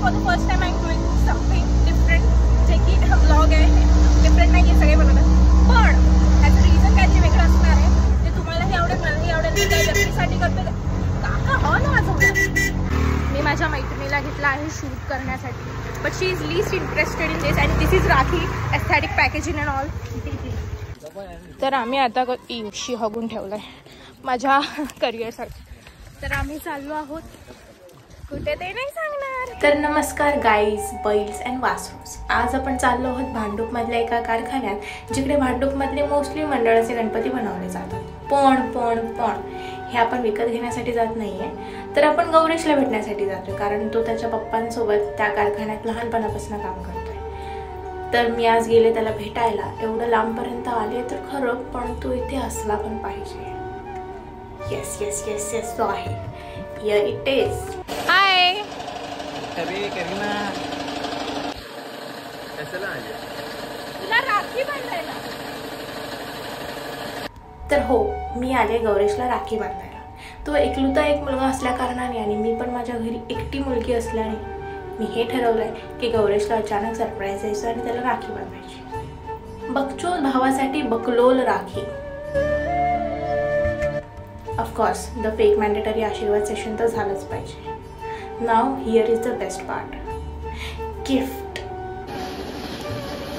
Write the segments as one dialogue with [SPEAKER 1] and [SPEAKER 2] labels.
[SPEAKER 1] For the first time I am doing something different, जे की vlog आहे. Different नाही आहे सगळे बनवतात, पण ह्याचं रिझन काहीतरी वेगळं असणार आहे. ते तुम्हालाही आवडेल, मलाही आवडेल. मी त्या व्यक्तीसाठी करते का हो ना माझं. मी माझ्या मैत्रिणीला घेतला आहे शूट करण्यासाठी, but she is least interested in this and this is rakhi aesthetic packaging and all. तर आम्ही आता इशी हगून ठेवलं आहे माझ्या करिअरसाठी. तर आम्ही चाललो आहोत कुठे ते नाही सांगणार. तर नमस्कार गाईज, बैल्स अँड वासरूस. आज आपण चाललो आहोत भांडूपमधल्या एका कारखान्यात, जिकडे भांडूपमधले मोस्टली मंडळाचे गणपती बनवले जातात. पण हे आपण विकत घेण्यासाठी जात नाहीये, तर आपण गौरीशला भेटण्यासाठी जातोय, कारण तो त्याच्या पप्पांसोबत त्या कारखान्यात लहानपणापासून काम करतोय. तर मी आज गेले त्याला भेटायला. एवढं लांबपर्यंत आले तर खरं, पण तो इथे असला पण पाहिजे. येस येस येस येस, तो आहे. Here it is. हाय.
[SPEAKER 2] अरे करीना, कशाला आली?
[SPEAKER 1] तुला राखी बांधायला.
[SPEAKER 3] तर हो, मी आले गौरीशला राखी बांधायला. तो एकलुता एक मुलगा असल्या कारणाने आणि मी पण माझ्या घरी एकटी मुलगी असल्याने मी हे ठरवलंय की गौरीशला अचानक सरप्राईज द्यायचं आणि त्याला राखी बांधायची. बकचोद भावासाठी बकलोल rakhi. Of course the fake mandatory आशीर्वाद सेशन तर झालंच पाहिजे. Now here is the best part, gift.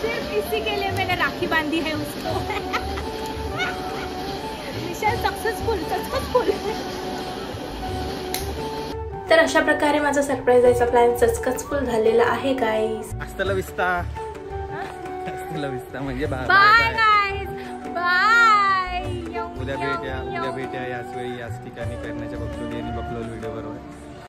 [SPEAKER 1] सिर्फ इसी के लिए मैंने राखी बांधी है उसको. Mission successful.
[SPEAKER 3] तर अशा प्रकारे माझा सरप्राईज द्यायचा प्लॅन सक्सेसफुल झालेला आहे गाईज.
[SPEAKER 2] हस्तला विस्ता म्हणजे
[SPEAKER 1] बाय गाईज, बाय.
[SPEAKER 2] उद्या भेट्या याच वेळी याच ठिकाणी करण्याच्या बघतो आणि बकलोल व्हिडिओ बरोबर.